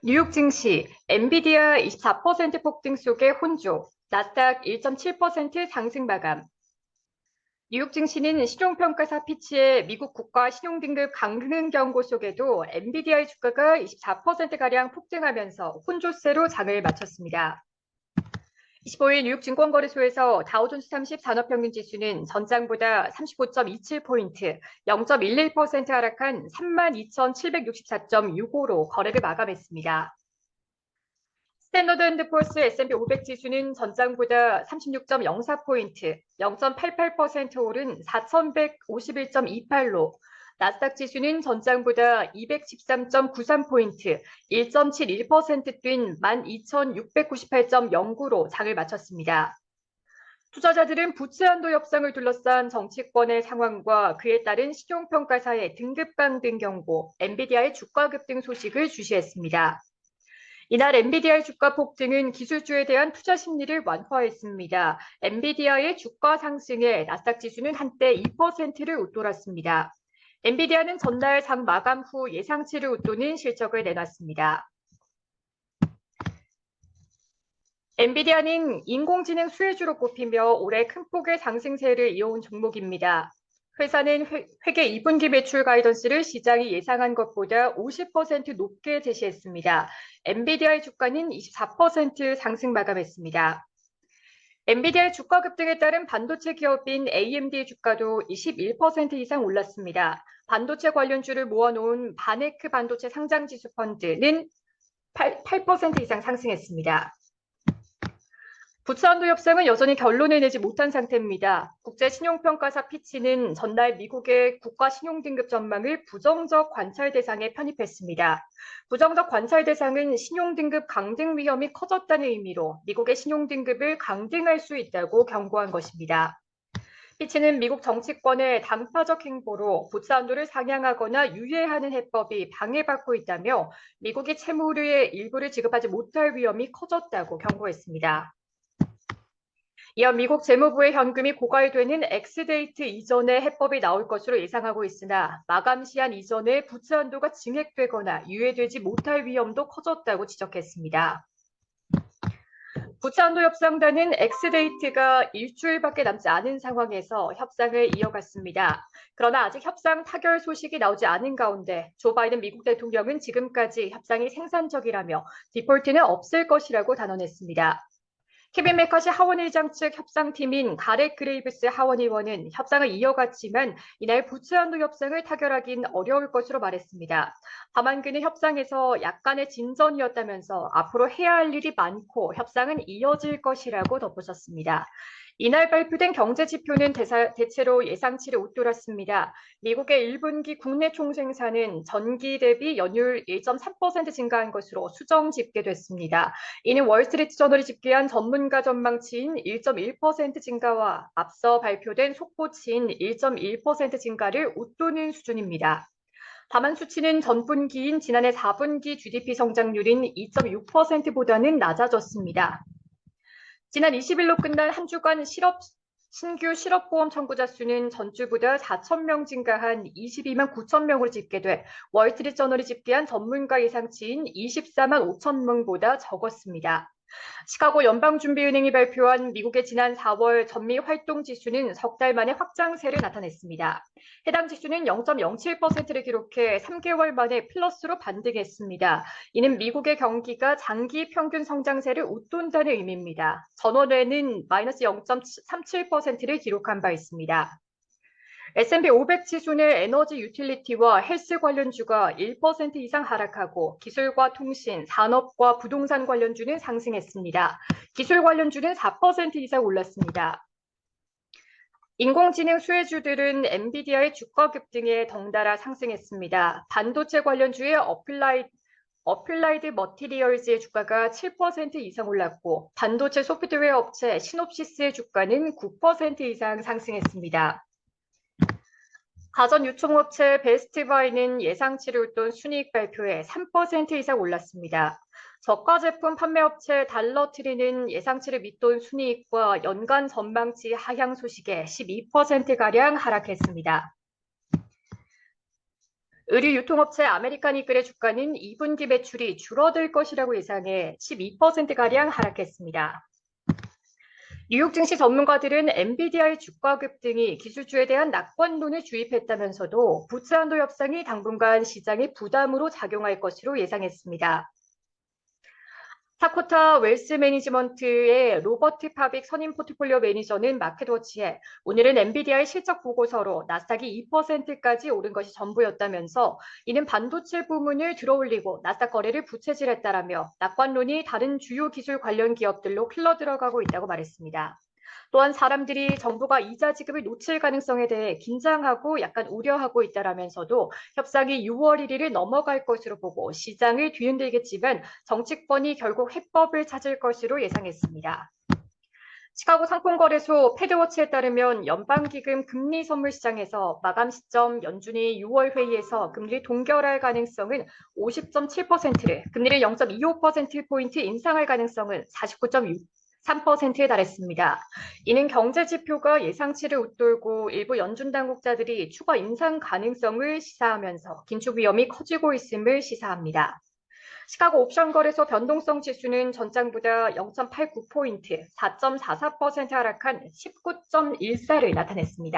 뉴욕 증시, 엔비디아 24% 폭등 속의 혼조, 나스닥 1.7% 상승 마감. 뉴욕 증시는 신용평가사 피치의 미국 국가 신용등급 강등 경고 속에도 엔비디아의 주가가 24%가량 폭등하면서 혼조세로 장을 마쳤습니다. 25일 뉴욕 증권거래소에서 다우존스 30 산업평균 지수는 전장보다 35.27포인트, 0.11% 하락한 32,764.65로 거래를 마감했습니다. 스탠더드 앤드포어스 S&P 500 지수는 전장보다 36.04포인트, 0.88% 오른 4,151.28로, 나스닥 지수는 전장보다 213.93포인트, 1.71% 뛴 12,698.09로 장을 마쳤습니다. 투자자들은 부채 한도 협상을 둘러싼 정치권의 상황과 그에 따른 신용평가사의 등급 강등 경고, 엔비디아의 주가 급등 소식을 주시했습니다. 이날 엔비디아의 주가 폭등은 기술주에 대한 투자 심리를 완화했습니다. 엔비디아의 주가 상승에 나스닥 지수는 한때 2%를 웃돌았습니다. 엔비디아는 전날 장 마감 후 예상치를 웃도는 실적을 내놨습니다. 엔비디아는 인공지능 수혜주로 꼽히며 올해 큰 폭의 상승세를 이어온 종목입니다. 회사는 회계 2분기 매출 가이던스를 시장이 예상한 것보다 50% 높게 제시했습니다. 엔비디아의 주가는 24% 상승 마감했습니다. 엔비디아의 주가 급등에 따른 반도체 기업인 AMD의 주가도 21% 이상 올랐습니다. 반도체 관련주를 모아놓은 바네크 반도체 상장지수 펀드는 8% 이상 상승했습니다. 부채한도 협상은 여전히 결론을 내지 못한 상태입니다. 국제신용평가사 피치는 전날 미국의 국가 신용등급 전망을 부정적 관찰 대상에 편입했습니다. 부정적 관찰 대상은 신용등급 강등 위험이 커졌다는 의미로 미국의 신용등급을 강등할 수 있다고 경고한 것입니다. 피치는 미국 정치권의 당파적 행보로 부채 한도를 상향하거나 유예하는 해법이 방해받고 있다며 미국이 채무의 일부를 지급하지 못할 위험이 커졌다고 경고했습니다. 이어 미국 재무부의 현금이 고갈되는 엑스데이트 이전의 해법이 나올 것으로 예상하고 있으나 마감 시한 이전에 부채 한도가 증액되거나 유예되지 못할 위험도 커졌다고 지적했습니다. 부채 한도 협상단은 엑스데이트가 일주일밖에 남지 않은 상황에서 협상을 이어갔습니다. 그러나 아직 협상 타결 소식이 나오지 않은 가운데 조 바이든 미국 대통령은 지금까지 협상이 생산적이라며 디폴트는 없을 것이라고 단언했습니다. 케빈 메카시 하원의장 측 협상팀인 가렛 그레이브스 하원의원은 협상을 이어갔지만 이날 부채 한도 협상을 타결하긴 어려울 것으로 말했습니다. 다만 그는 협상에서 약간의 진전이었다면서 앞으로 해야 할 일이 많고 협상은 이어질 것이라고 덧붙였습니다. 이날 발표된 경제 지표는 대체로 예상치를 웃돌았습니다. 미국의 1분기 국내 총생산은 전기 대비 연율 1.3% 증가한 것으로 수정 집계됐습니다. 이는 월스트리트 저널이 집계한 전문가 전망치인 1.1% 증가와 앞서 발표된 속보치인 1.1% 증가를 웃도는 수준입니다. 다만 수치는 전분기인 지난해 4분기 GDP 성장률인 2.6%보다는 낮아졌습니다. 지난 20일로 끝난 한 주간 신규 실업보험 청구자 수는 전주보다 4,000명 증가한 22만 9천 명으로 집계돼 월스트리트 저널이 집계한 전문가 예상치인 24만 5천 명보다 적었습니다. 시카고 연방준비은행이 발표한 미국의 지난 4월 전미 활동 지수는 석 달 만에 확장세를 나타냈습니다. 해당 지수는 0.07%를 기록해 3개월 만에 플러스로 반등했습니다. 이는 미국의 경기가 장기 평균 성장세를 웃돈다는 의미입니다. 전월에는 마이너스 0.37%를 기록한 바 있습니다. S&P 500 지수 내 에너지 유틸리티와 헬스 관련주가 1% 이상 하락하고 기술과 통신, 산업과 부동산 관련주는 상승했습니다. 기술 관련주는 4% 이상 올랐습니다. 인공지능 수혜주들은 엔비디아의 주가 급등에 덩달아 상승했습니다. 반도체 관련주의 어플라이드 머티리얼즈의 주가가 7% 이상 올랐고 반도체 소프트웨어 업체 시놉시스의 주가는 9% 이상 상승했습니다. 가전 유통업체 베스트바이는 예상치를 웃돈 순이익 발표에 3% 이상 올랐습니다. 저가 제품 판매업체 달러트리는 예상치를 밑돈 순이익과 연간 전망치 하향 소식에 12%가량 하락했습니다. 의류 유통업체 아메리카니글의 주가는 2분기 매출이 줄어들 것이라고 예상해 12%가량 하락했습니다. 뉴욕 증시 전문가들은 엔비디아의 주가 급등이 기술주에 대한 낙관론을 주입했다면서도 부채 한도 협상이 당분간 시장의 부담으로 작용할 것으로 예상했습니다. 타코타 웰스 매니지먼트의 로버트 파빅 선임 포트폴리오 매니저는 마켓워치에 오늘은 엔비디아의 실적 보고서로 나스닥이 2%까지 오른 것이 전부였다면서 이는 반도체 부문을 들어올리고 나스닥 거래를 부채질했다라며 낙관론이 다른 주요 기술 관련 기업들로 흘러들어가고 있다고 말했습니다. 또한 사람들이 정부가 이자 지급을 놓칠 가능성에 대해 긴장하고 약간 우려하고 있다라면서도 협상이 6월 1일을 넘어갈 것으로 보고 시장을 뒤흔들겠지만 정치권이 결국 해법을 찾을 것으로 예상했습니다. 시카고 상품거래소 패드워치에 따르면 연방기금 금리 선물 시장에서 마감 시점 연준이 6월 회의에서 금리를 동결할 가능성은 50.7%를, 금리를 0.25%포인트 인상할 가능성은 49.3%에 달했습니다. 이는 경제 지표가 예상치를 웃돌고 일부 연준 당국자들이 추가 인상 가능성을 시사하면서 긴축 위험이 커지고 있음을 시사합니다. 시카고 옵션 거래소 변동성 지수는 전장보다 0.89포인트, 4.44% 하락한 19.14를 나타냈습니다.